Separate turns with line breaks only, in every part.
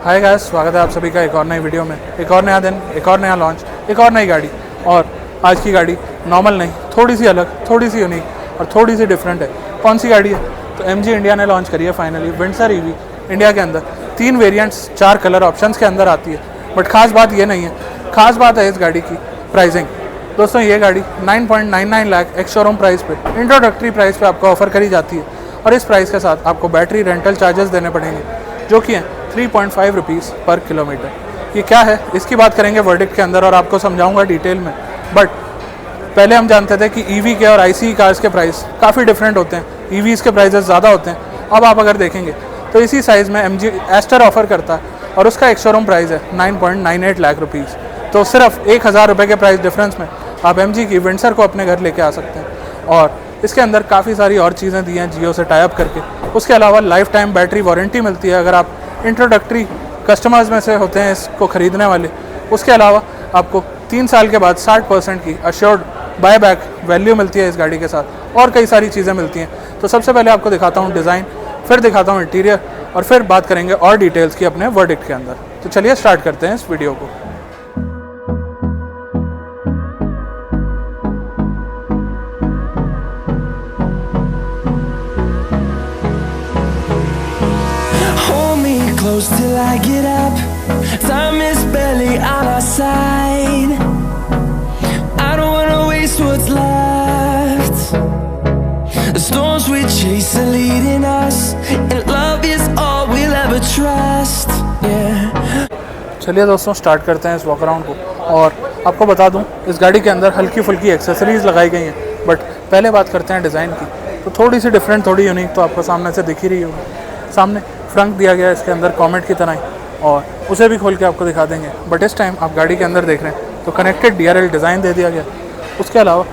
Hi guys, स्वागत है आप सभी का एक और नई वीडियो में। एक और नया दिन, एक और नया लॉन्च, एक और नई गाड़ी। और आज की गाड़ी नॉर्मल नहीं, थोड़ी सी अलग, थोड़ी सी यूनिक और थोड़ी सी डिफरेंट है। कौन सी गाड़ी है? तो MG इंडिया ने लॉन्च करी है फाइनली विंडसर EV इंडिया के अंदर। 3 वेरिएंट्स 4 कलर ऑप्शंस के अंदर आती है। बट खास बात ये नहीं है, खास बात है इस गाड़ी की प्राइसिंग। दोस्तों ये गाड़ी 9.99 लाख एक्स शोरूम प्राइस पे, इंट्रोडक्टरी प्राइस पे आपको ऑफर करी जाती है। और इस प्राइस के साथ आपको बैटरी रेंटल चार्जेस देने पड़ेंगे, जो कि हैं 3.5 रुपीज़ पर किलोमीटर। ये क्या है, इसकी बात करेंगे वर्डिक्ट के अंदर और आपको समझाऊंगा डिटेल में। बट पहले हम जानते थे कि EV के और ICE कार्स के प्राइस काफ़ी डिफरेंट होते हैं। EVs के प्राइसेस ज़्यादा होते हैं। अब आप अगर देखेंगे तो इसी साइज़ में MG एस्टर ऑफर करता है और उसका एक शोरूम प्राइस है 9.98 लाख रुपीज़। तो सिर्फ 1,000 रुपये के प्राइस डिफरेंस में आप MG की विंडसर को अपने घर लेके आ सकते हैं। और इसके अंदर काफ़ी सारी और चीज़ें दी हैं जियो से टाई अप करके। उसके अलावा लाइफ टाइम बैटरी वारंटी मिलती है अगर आप इंट्रोडक्टरी कस्टमर्स में से होते हैं इसको ख़रीदने वाले। उसके अलावा आपको 3 साल के बाद 60% की अश्योर्ड बाय बैक वैल्यू मिलती है इस गाड़ी के साथ, और कई सारी चीज़ें मिलती हैं। तो सबसे पहले आपको दिखाता हूँ डिज़ाइन, फिर दिखाता हूँ इंटीरियर, और फिर बात करेंगे और डिटेल्स की अपने वर्डिक्ट के अंदर। तो चलिए स्टार्ट करते हैं इस वीडियो को।
Close till I get up. Time is barely on our side. I don't wanna waste what's left. The storms we chase are leading us, and love is all we'll ever trust. Yeah.
चलिए दोस्तों start करते हैं इस walk around को। और आपको बता दूं इस गाड़ी के अंदर हल्की फुल्की एक्सेसरीज लगाई गई हैं। बट पहले बात करते हैं डिज़ाइन की। तो थोड़ी सी डिफरेंट, थोड़ी यूनिक तो आपको सामने से दिख ही रही होगी। सामने फ्रंट दिया गया है इसके अंदर कॉमेट की तरह ही, और उसे भी खोल के आपको दिखा देंगे। बट इस टाइम आप गाड़ी के अंदर देख रहे हैं तो कनेक्टेड DRL डिज़ाइन दे दिया गया। उसके अलावा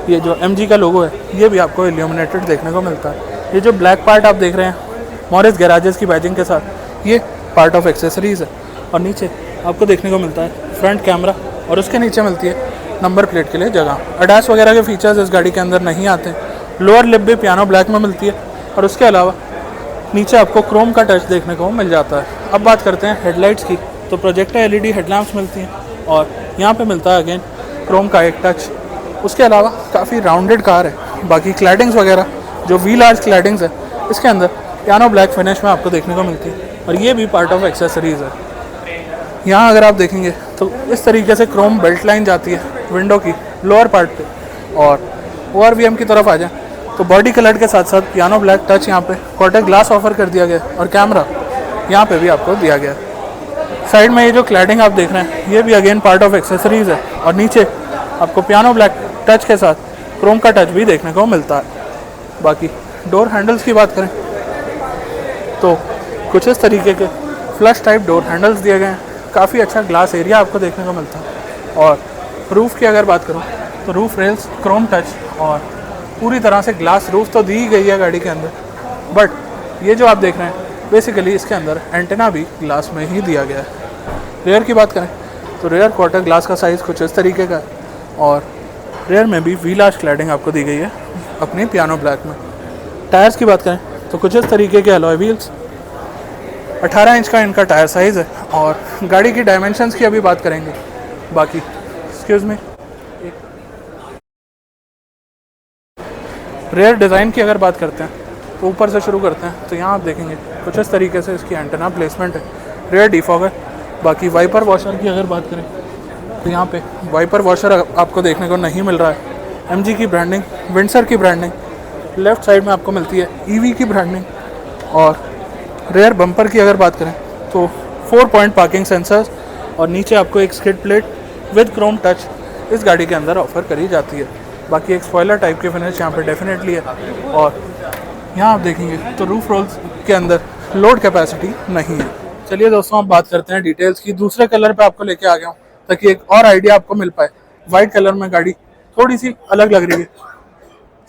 ये जो MG का लोगो है ये भी आपको इल्यूमिनेटेड देखने को मिलता है। ये जो ब्लैक पार्ट आप देख रहे हैं मॉरिस गैराजेस की बैजिंग के साथ, ये पार्ट ऑफ एक्सेसरीज़ है। और नीचे आपको देखने को मिलता है फ्रंट कैमरा, और उसके नीचे मिलती है नंबर प्लेट के लिए जगह। अडैस वगैरह के फीचर्स इस गाड़ी के अंदर नहीं आते हैं। लोअर लिप भी पियानो ब्लैक में मिलती है, और उसके अलावा नीचे आपको क्रोम का टच देखने को मिल जाता है। अब बात करते हैं हेडलाइट्स की। तो प्रोजेक्टर LED हेडलैम्प्स मिलती हैं, और यहाँ पे मिलता है अगेन क्रोम का एक टच। उसके अलावा काफ़ी राउंडेड कार है। बाकी क्लैडिंग्स वगैरह जो व्हील आर्च क्लैडिंग्स है इसके अंदर पियानो ब्लैक फिनिश में आपको देखने को मिलती है, और ये भी पार्ट ऑफ एक्सेसरीज़ है। यहाँ अगर आप देखेंगे तो इस तरीके से क्रोम बेल्ट लाइन जाती है विंडो की लोअर पार्ट पे। और ORVM की तरफ आ जाए तो बॉडी कलर के साथ साथ पियानो ब्लैक टच यहाँ पे क्वार्टर ग्लास ऑफर कर दिया गया, और कैमरा यहाँ पे भी आपको दिया गया है। साइड में ये जो क्लैडिंग आप देख रहे हैं ये भी अगेन पार्ट ऑफ एक्सेसरीज़ है, और नीचे आपको पियानो ब्लैक टच के साथ क्रोम का टच भी देखने को मिलता है। बाकी डोर हैंडल्स की बात करें तो कुछ इस तरीके के फ्लश टाइप डोर हैंडल्स दिए गए हैं। काफ़ी अच्छा ग्लास एरिया आपको देखने को मिलता है। और रूफ़ की अगर बात करूँ तो रूफ़ रेल्स क्रोम टच, और पूरी तरह से ग्लास रूफ तो दी गई है गाड़ी के अंदर। बट ये जो आप देख रहे हैं बेसिकली इसके अंदर एंटेना भी ग्लास में ही दिया गया है। रेयर की बात करें तो रेयर क्वार्टर ग्लास का साइज़ कुछ इस तरीके का है, और रेयर में भी व्हील आर्च क्लैडिंग आपको दी गई है अपनी पियानो ब्लैक में। टायर्स की बात करें तो कुछ इस तरीके के अलॉय व्हील्स, 18 इंच का इनका टायर साइज़ है। और गाड़ी की डायमेंशंस की अभी बात करेंगे। बाकी एक्सक्यूज़ मी, रेयर डिज़ाइन की अगर बात करते हैं तो ऊपर से शुरू करते हैं तो यहाँ आप देखेंगे कुछ इस तरीके से इसकी एंटेना प्लेसमेंट है। Rear defogger. बाकी वाइपर वॉशर की अगर बात करें तो यहाँ पे वाइपर वॉशर आपको देखने को नहीं मिल रहा है। MG की ब्रांडिंग, विंडसर की ब्रांडिंग, लेफ़्ट साइड में आपको मिलती है EV की ब्रांडिंग। और रेयर बम्पर की अगर बात करें तो 4 पॉइंट पार्किंग सेंसर्स, और नीचे आपको एक skid plate with Chrome touch इस गाड़ी के अंदर ऑफर करी जाती है। बाकी एक स्पॉइलर टाइप की फिनिश यहाँ पे डेफिनेटली है। और यहाँ आप देखेंगे तो रूफ रोल्स के अंदर लोड कैपेसिटी नहीं है। चलिए दोस्तों अब बात करते हैं डिटेल्स की। दूसरे कलर पे आपको लेके आ गया हूँ ताकि एक और आइडिया आपको मिल पाए। वाइट कलर में गाड़ी थोड़ी सी अलग लग रही है।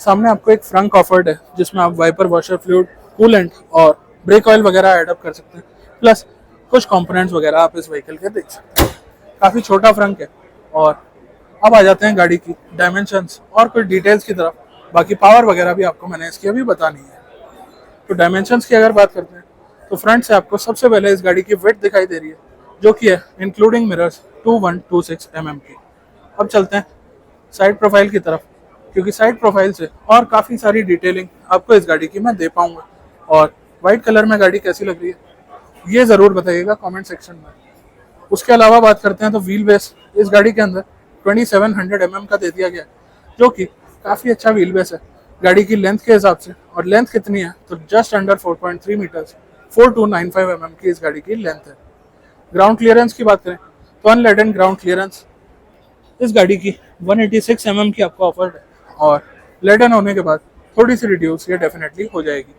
सामने आपको एक फ्रंक ऑफर्ड है जिसमें आप वाइपर वॉशर फ्लूइड, कूलेंट और ब्रेक ऑयल वगैरह एडअप कर सकते हैं। प्लस कुछ कंपोनेंट्स वगैरह आप इस व्हीकल के देख सकते हैं। काफ़ी छोटा फ्रंक है। और अब आ जाते हैं गाड़ी की डायमेंशंस और कुछ डिटेल्स की तरफ। बाकी पावर वगैरह भी आपको मैंने इसकी अभी बतानी है। तो डायमेंशंस की अगर बात करते हैं तो फ्रंट से आपको सबसे पहले इस गाड़ी की विड्थ दिखाई दे रही है, जो कि है इंक्लूडिंग मिरर्स 2126 mm की। अब चलते हैं साइड प्रोफाइल की तरफ, क्योंकि साइड प्रोफाइल से और काफ़ी सारी डिटेलिंग आपको इस गाड़ी की मैं दे पाऊंगा। और वाइट कलर में गाड़ी कैसी लग रही है ये ज़रूर बताइएगा कमेंट सेक्शन में। उसके अलावा बात करते हैं तो व्हील बेस इस गाड़ी के अंदर 2700 mm का दे दिया गया है, जो कि काफ़ी अच्छा व्हील बेस है गाड़ी की लेंथ के हिसाब से। और लेंथ कितनी है तो जस्ट अंडर 4.3 मीटर्स 4295 mm की इस गाड़ी की लेंथ है। ग्राउंड क्लियरेंस की बात करें तो अनलेडेंड ग्राउंड क्लियरेंस इस गाड़ी की 186 mm की आपको ऑफर्ड है, और लेडन होने के बाद थोड़ी सी रिड्यूस ये डेफिनेटली हो जाएगी।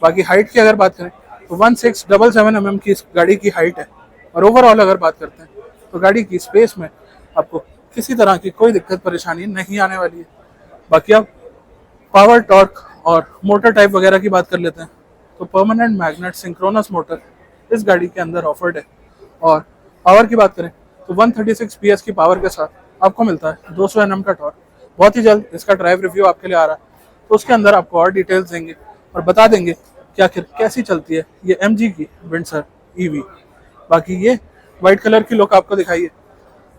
बाकी हाइट की अगर बात करें तो 1677 mm की इस गाड़ी की हाइट है। और ओवरऑल अगर बात करते हैं तो गाड़ी की स्पेस में आपको किसी तरह की कोई दिक्कत परेशानी नहीं आने वाली है। बाकी अब पावर, टॉर्क और मोटर टाइप वगैरह की बात कर लेते हैं तो परमानेंट मैग्नेट सिंक्रोनस मोटर इस गाड़ी के अंदर ऑफर्ड है। और पावर की बात करें तो 136 PS की पावर के साथ आपको मिलता है 200 Nm का टॉर्क। बहुत ही जल्द इसका ड्राइव रिव्यू आपके लिए आ रहा है, तो उसके अंदर आपको और डिटेल्स देंगे और बता देंगे कि आखिर कैसी चलती है ये MG की विंडसर EV। बाकी ये वाइट कलर की लुक आपको दिखाई है।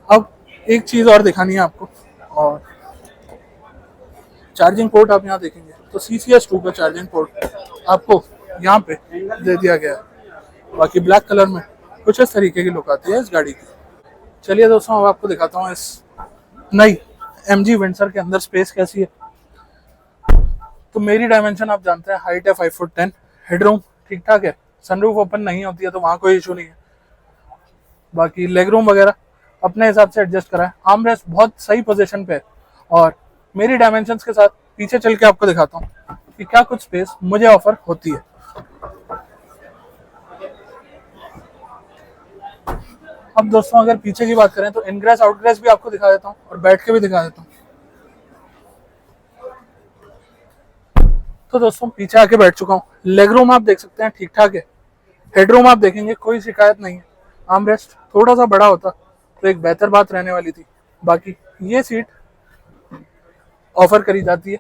अब एक चीज़ और दिखानी है आपको, और चार्जिंग पोर्ट आप यहाँ देखेंगे तो CCS2 का चार्जिंग पोर्ट आपको यहाँ पे दे दिया गया है। बाकी ब्लैक कलर में कुछ इस तरीके की लुक आती है इस गाड़ी की। चलिए दोस्तों, अब आपको दिखाता हूँ इस नई MG विंडसर के अंदर स्पेस कैसी है। तो मेरी डायमेंशन आप जानते हैं, हाइट है 5 फुट 10, हेडरूम ठीक ठाक है, सनरूफ ओपन नहीं होती है तो वहाँ कोई इशू नहीं है। बाकी लेग रूम वगैरह अपने हिसाब से एडजस्ट करा है। आर्म रेस्ट बहुत सही पोजीशन पे है, और मेरी डायमेंशंस के साथ पीछे चल के आपको दिखाता हूँ कि क्या कुछ स्पेस मुझे ऑफर होती है। अब दोस्तों अगर पीछे की बात करें तो इनग्रेस आउटग्रेस भी आपको दिखा देता हूँ और बैठ के भी दिखा देता हूँ। तो दोस्तों पीछे आके बैठ चुका हूँ। लेग रूम आप देख सकते हैं ठीक ठाक है। हेडरूम आप देखेंगे कोई शिकायत नहीं है। आर्म रेस्ट थोड़ा सा बड़ा होता तो एक बेहतर बात रहने वाली थी। बाकी ये सीट ऑफर करी जाती है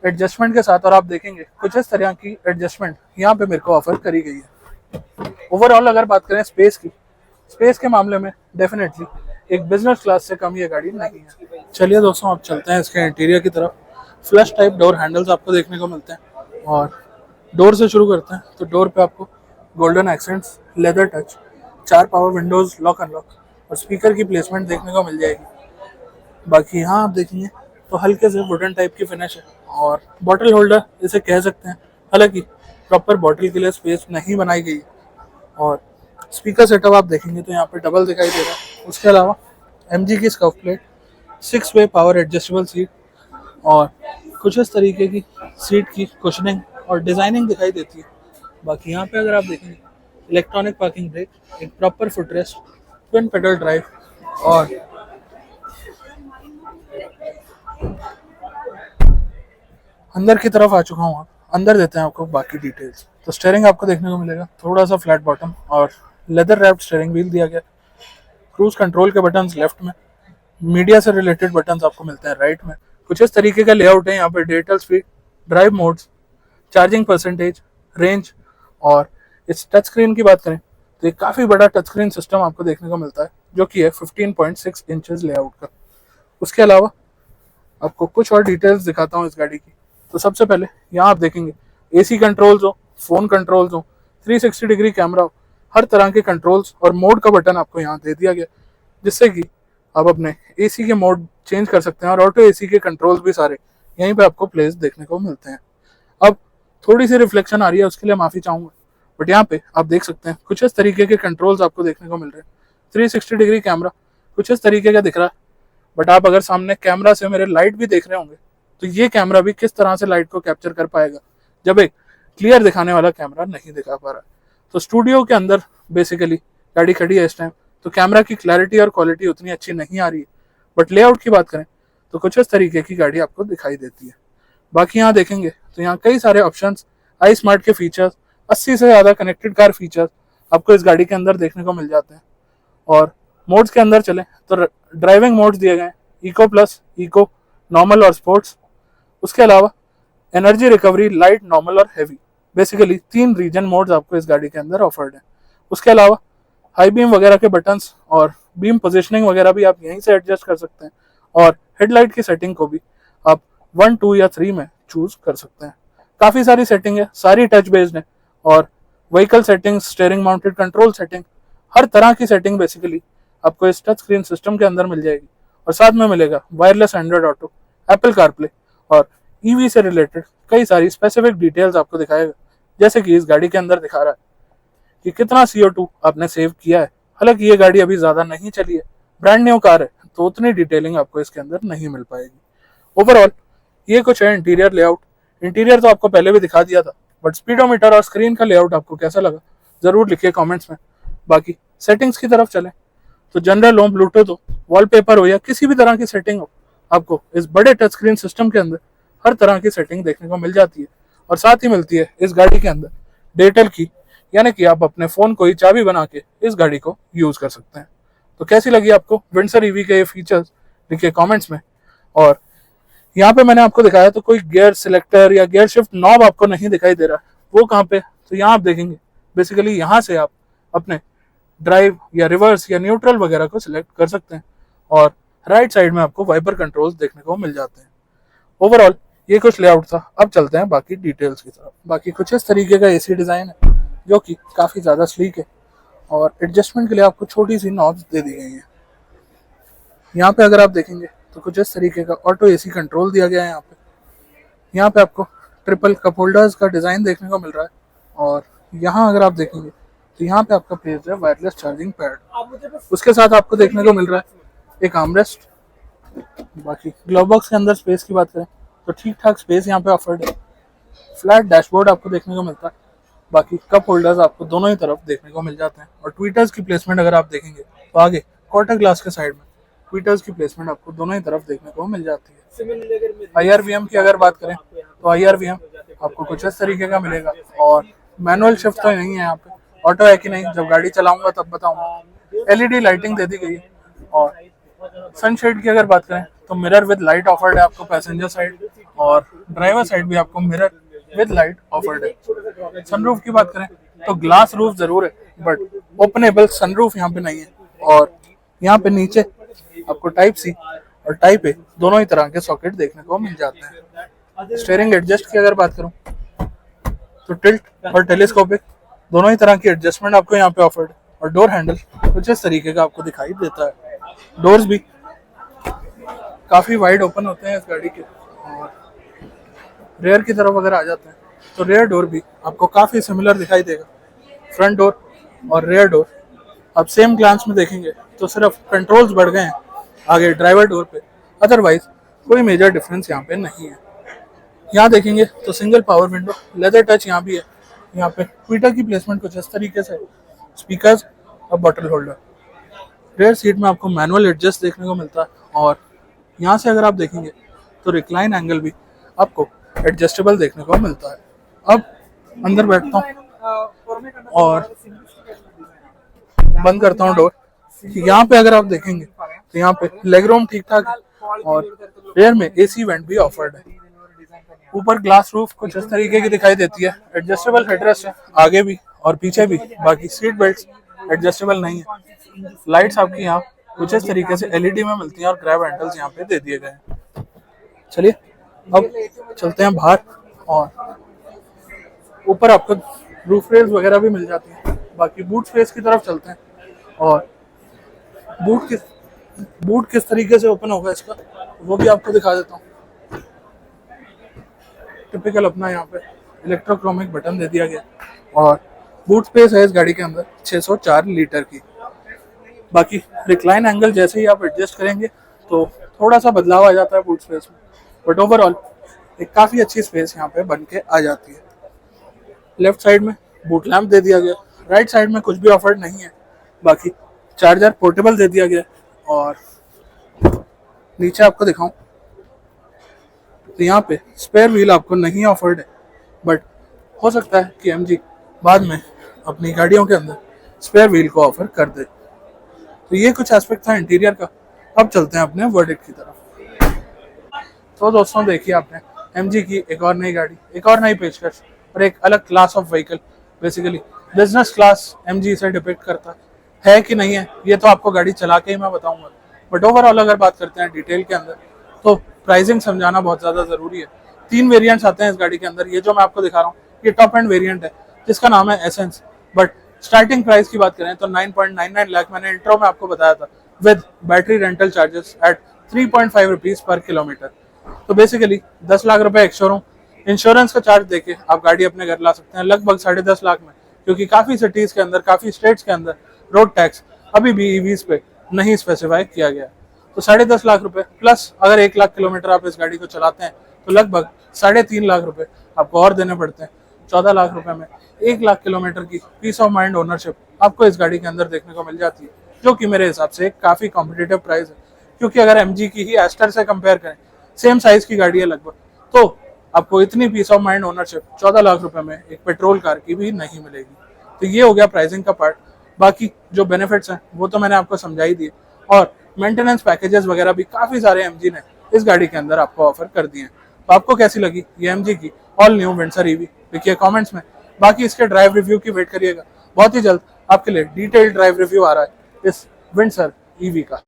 एडजस्टमेंट के साथ, और आप देखेंगे कुछ इस तरह की एडजस्टमेंट यहाँ पे मेरे को ऑफर करी गई है। ओवरऑल अगर बात करें स्पेस के मामले में डेफिनेटली एक बिजनेस क्लास से कम ये गाड़ी नहीं है। चलिए दोस्तों, अब चलते हैं इसके इंटीरियर की तरफ। फ्लश टाइप डोर हैंडल्स आपको देखने को मिलते हैं, और डोर से शुरू करते हैं तो डोर पे आपको golden accents, leather touch, 4 power Windows, lock unlock और स्पीकर की प्लेसमेंट देखने को मिल जाएगी। बाकी यहाँ आप देखेंगे तो हल्के से वुडन टाइप की फिनिश है, और बॉटल होल्डर इसे कह सकते हैं, हालांकि प्रॉपर बॉटल के लिए स्पेस नहीं बनाई गई। और स्पीकर सेटअप आप देखेंगे तो यहाँ पे डबल दिखाई दे रहा है। उसके अलावा MG की स्कफ प्लेट, 6 वे पावर एडजस्टेबल सीट, और कुछ इस तरीके की सीट की कुशनिंग और डिज़ाइनिंग दिखाई देती है। बाकी यहाँ पे अगर आप देखेंगे इलेक्ट्रॉनिक पार्किंग ब्रेक, एक proper footrest, twin pedal drive, और अंदर की तरफ आ चुका हूँ। आप अंदर देते हैं आपको बाकी डिटेल्स। तो स्टीयरिंग आपको देखने को मिलेगा थोड़ा सा फ्लैट बॉटम और लेदर रैप्ड स्टीयरिंग व्हील दिया गया। क्रूज कंट्रोल के बटन्स लेफ्ट में, मीडिया से रिलेटेड बटन्स आपको मिलते हैं राइट में। कुछ इस तरीके का लेआउट है यहाँ पे। Digital speed, drive modes, charging percentage, range, और इस टच स्क्रीन की बात करें तो एक काफ़ी बड़ा टच स्क्रीन सिस्टम आपको देखने को मिलता है, जो कि है 15.6 इंचेस लेआउट का। उसके अलावा आपको कुछ और डिटेल्स दिखाता हूँ इस गाड़ी की। तो सबसे पहले यहाँ आप देखेंगे AC कंट्रोल्स हो, फ़ोन कंट्रोल्स हो, 360 डिग्री कैमरा हो, हर तरह के कंट्रोल्स और मोड का बटन आपको यहाँ दे दिया गया, जिससे कि आप अपने AC के मोड चेंज कर सकते हैं। और ऑटो AC के कंट्रोल्स भी सारे यहीं पे आपको प्लेस देखने को मिलते हैं। अब थोड़ी सी रिफ्लेक्शन आ रही है, उसके लिए माफ़ी चाहूँगा, बट यहाँ पे आप देख सकते हैं कुछ इस तरीके के कंट्रोल्स आपको देखने को मिल रहे हैं। 360 डिग्री कैमरा कुछ इस तरीके का दिख रहा है, बट आप अगर सामने कैमरा से मेरे लाइट भी देख रहे होंगे तो ये कैमरा भी किस तरह से लाइट को कैप्चर कर पाएगा जब एक क्लियर दिखाने वाला कैमरा नहीं दिखा पा रहा। तो स्टूडियो के अंदर बेसिकली गाड़ी खड़ी है इस टाइम, तो कैमरा की क्लैरिटी और क्वालिटी उतनी अच्छी नहीं आ रही है, बट लेआउट की बात करें तो कुछ इस तरीके की गाड़ी आपको दिखाई देती है। बाकी यहाँ देखेंगे तो यहाँ कई सारे ऑप्शंस, आई स्मार्ट के फीचर्स, 80 से ज़्यादा कनेक्टेड कार फीचर्स आपको इस गाड़ी के अंदर देखने को मिल जाते हैं। और मोड्स के अंदर चलें तो ड्राइविंग मोड्स दिए गए हैं, इको प्लस, इको, नॉर्मल और स्पोर्ट्स। उसके अलावा एनर्जी रिकवरी, लाइट, नॉर्मल और हैवी। बेसिकली 3 रीजन मोड्स आपको इस गाड़ी के अंदर ऑफर्ड है। उसके अलावा हाई बीम वगैरह के बटन्स और बीम पोजिशनिंग वगैरह भी आप यहीं से एडजस्ट कर सकते हैं, और हेडलाइट की सेटिंग को भी आप 1, 2 या 3 में चूज कर सकते हैं। काफ़ी सारी सेटिंग है, सारी टच बेस्ड है, और vehicle setting, steering mounted control setting, हर तरह की सेटिंग बेसिकली आपको इस टच स्क्रीन सिस्टम के अंदर मिल जाएगी। और साथ में मिलेगा wireless Android auto, Apple CarPlay और ईवी से रिलेटेड कई सारी स्पेसिफिक डिटेल्स आपको दिखाएगा, जैसे कि इस गाड़ी के अंदर दिखा रहा है कि कितना CO2 आपने सेव किया है। हालांकि ये गाड़ी अभी ज़्यादा नहीं चली है, ब्रांड न्यू कार है, तो उतनी डिटेलिंग आपको इसके अंदर नहीं मिल पाएगी। ओवरऑल ये कुछ है इंटीरियर लेआउट। इंटीरियर तो आपको पहले भी दिखा दिया था, बट स्पीडोमीटर और स्क्रीन का लेआउट आपको कैसा लगा ज़रूर लिखिए कमेंट्स में। बाकी सेटिंग्स की तरफ चलें तो जनरल हो, ब्लूटूथ हो, वॉलपेपर हो या किसी भी तरह की सेटिंग हो, आपको इस बड़े टच स्क्रीन सिस्टम के अंदर हर तरह की सेटिंग देखने को मिल जाती है। और साथ ही मिलती है इस गाड़ी के अंदर डिजिटल की, यानी कि आप अपने फ़ोन को ही चाबी बना के इस गाड़ी को यूज़ कर सकते हैं। तो कैसी लगी आपको विंडसर ईवी के ये फीचर्स लिखिए कमेंट्स में। और यहाँ पे मैंने आपको दिखाया तो कोई गियर सिलेक्टर या गियर शिफ्ट नॉब आपको नहीं दिखाई दे रहा, वो कहाँ पे, तो यहाँ आप देखेंगे बेसिकली यहाँ से आप अपने ड्राइव या रिवर्स या न्यूट्रल वगैरह को सिलेक्ट कर सकते हैं, और राइट साइड में आपको वाइपर कंट्रोल्स देखने को मिल जाते हैं। ओवरऑल ये कुछ लेआउट था। अब चलते हैं बाकी डिटेल्स की तरफ। बाकी कुछ इस तरीके का AC डिज़ाइन है जो कि काफ़ी ज़्यादा स्लीक है, और एडजस्टमेंट के लिए आपको छोटी सी नॉब्स दे दी गई हैं। यहाँ पे अगर आप देखेंगे तो कुछ इस तरीके का ऑटो AC कंट्रोल दिया गया है। यहाँ पे आपको ट्रिपल कप होल्डर्स का डिज़ाइन देखने को मिल रहा है, और यहाँ अगर आप देखेंगे तो यहाँ पे आपका प्लेस है वायरलेस चार्जिंग पैड। उसके साथ आपको देखने को मिल रहा है एक आर्मरेस्ट। बाकी ग्लव बॉक्स के अंदर स्पेस की बात करें तो ठीक ठाक स्पेस यहाँ पे ऑफर्ड है। फ्लैट डैशबोर्ड आपको देखने को मिलता है। बाकी कप होल्डर्स आपको दोनों ही तरफ देखने को मिल जाते हैं, और ट्विटर्स की प्लेसमेंट अगर आप देखेंगे तो आगे क्वार्टर ग्लास के साइड में ट्विटर्स की प्लेसमेंट आपको दोनों ही तरफ देखने को मिल जाती है। IRVM की अगर बात करें तो IRVM आपको कुछ इस तरीके का मिलेगा, और मैनुअल शिफ्ट तो नहीं है यहाँ पे, ऑटो है कि नहीं जब गाड़ी चलाऊंगा तब बताऊंगा। LED लाइटिंग दे दी गई है, और सनशेड की अगर बात करें तो मिरर विद लाइट ऑफर्ड है आपको पैसेंजर साइड, और ड्राइवर साइड भी आपको मिरर विद लाइट ऑफर्ड है। सनरूफ की बात करें तो ग्लास रूफ जरूर है, बट ओपनेबल सनरूफ यहाँ पे नहीं है। और यहाँ पे नीचे आपको टाइप C और टाइप A दोनों ही तरह के सॉकेट देखने को मिल जाते हैं। स्टीयरिंग एडजस्ट की अगर बात करूँ तो टिल्ट और टेलीस्कोपिक दोनों ही तरह की एडजस्टमेंट आपको यहाँ पे ऑफर्ड है, और डोर हैंडल कुछ इस तरीके का आपको दिखाई देता है। डोर्स भी काफ़ी वाइड ओपन होते हैं इस गाड़ी के। और रेयर की तरफ अगर आ जाते हैं तो रेयर डोर भी आपको काफ़ी सिमिलर दिखाई देगा। फ्रंट डोर और रेयर डोर आप सेम ग्लांस में देखेंगे तो सिर्फ कंट्रोल्स बढ़ गए हैं आगे ड्राइवर डोर पे, अदरवाइज कोई मेजर डिफरेंस यहाँ पे नहीं है। यहाँ देखेंगे तो single power window, leather touch यहाँ भी है। यहाँ पे ट्विटर की प्लेसमेंट कुछ इस तरीके से, स्पीकर्स और बॉटल होल्डर। रेयर सीट में आपको मैनुअल एडजस्ट देखने को मिलता है, और यहाँ से अगर आप देखेंगे तो रिक्लाइन एंगल भी आपको एडजस्टेबल देखने को मिलता है। अब अंदर बैठता हूँ और बंद करता हूँ डोर। यहाँ पे अगर आप देखेंगे तो यहाँ पे लेग रूम ठीक ठाक है, और रेयर में AC वेंट भी ऑफर्ड है। ऊपर ग्लास रूफ कुछ इस तरीके की दिखाई देती है। एडजस्टेबल हेडरेस्ट है आगे भी और पीछे भी। बाकी सीट बेल्ट एडजस्टेबल नहीं है। लाइट्स आपकी यहाँ कुछ इस तरीके से LED में मिलती हैं, और ग्रैब हैंडल्स यहाँ पे दे दिए गए हैं। चलिए अब चलते हैं बाहर, और ऊपर आपको रूफ रेल्स वगैरह भी मिल जाती हैं। बाकी बूट स्पेस की तरफ चलते हैं, और बूट किस तरीके से ओपन होगा इसका वो भी आपको दिखा देता हूँ। टिपिकल अपना यहाँ पे इलेक्ट्रोक्रोमिक बटन दे दिया गया, और बूट स्पेस है इस गाड़ी के अंदर 604 लीटर की। बाकी रिक्लाइन एंगल जैसे ही आप एडजस्ट करेंगे तो थोड़ा सा बदलाव आ जाता है बूट स्पेस में, बट ओवरऑल एक काफ़ी अच्छी स्पेस यहाँ पे बन के आ जाती है। लेफ्ट साइड में बूट लैम्प दे दिया गया, राइट साइड में कुछ भी ऑफर्ड नहीं है। बाकी चार्जर पोर्टेबल दे दिया गया, और नीचे आपको दिखाऊं तो यहाँ पे स्पेयर व्हील आपको नहीं ऑफर्ड है, बट हो सकता है कि MG बाद में अपनी गाड़ियों के अंदर स्पेयर व्हील को ऑफर कर दे। तो ये कुछ एस्पेक्ट था इंटीरियर का। अब चलते हैं अपने वर्डिक्ट की तरफ। तो दोस्तों देखिए आपने MG की एक और नई गाड़ी, एक और नई पेशकश, और एक अलग class of vehicle, basically business class MG इसे डिपिक्ट करता है कि नहीं है, ये तो आपको गाड़ी चला के ही मैं बताऊंगा। बट ओवरऑल अगर बात करते हैं डिटेल के अंदर, तो प्राइसिंग समझाना बहुत ज़्यादा ज़रूरी है। 3 वेरिएंट्स आते हैं इस गाड़ी के अंदर। ये जो मैं आपको दिखा रहा हूँ ये टॉप एंड वेरिएंट है जिसका नाम है एसेंस। बट स्टार्टिंग प्राइस की बात करें तो 9.99 लाख मैंने इंट्रो में आपको बताया था, with battery rental charges at 3.5 rupees per kilometre. तो बेसिकली 10 लाख रुपए एक्स-शोरूम इंश्योरेंस का चार्ज देके आप गाड़ी अपने घर ला सकते हैं लगभग 10.5 लाख में, क्योंकि काफ़ी सिटीज़ के अंदर, काफ़ी स्टेट्स के अंदर रोड टैक्स अभी भी ईवीज पे नहीं स्पेसिफाई किया गया। तो 10.5 लाख रुपए प्लस अगर 1 लाख किलोमीटर आप इस गाड़ी को चलाते हैं तो लगभग 3.5 लाख रुपए आपको और देने पड़ते हैं। 14 लाख रुपए में 1 लाख किलोमीटर की पीस ऑफ माइंड ओनरशिप आपको इस गाड़ी के अंदर देखने को मिल जाती है, जो कि मेरे हिसाब से एक काफ़ी कॉम्पिटिटिव प्राइस है। क्योंकि अगर MG की ही एस्टर से कंपेयर करें, सेम साइज की गाड़ी है लगभग, तो आपको इतनी peace of mind ownership 14 lakh रुपए में एक पेट्रोल कार की भी नहीं मिलेगी। तो ये हो गया प्राइसिंग का पार्ट। बाकी जो बेनिफिट्स हैं वो तो मैंने आपको समझा ही दिए, और मेंटेनेंस पैकेजेस वगैरह भी काफ़ी सारे MG ने इस गाड़ी के अंदर आपको ऑफर कर दिए हैं। तो आपको कैसी लगी ये MG की ऑल न्यू विंडसर EV, लिखिए कमेंट्स में। बाकी इसके ड्राइव रिव्यू की वेट करिएगा, बहुत ही जल्द आपके लिए डिटेल्ड ड्राइव रिव्यू आ रहा है इस विंडसर EV का।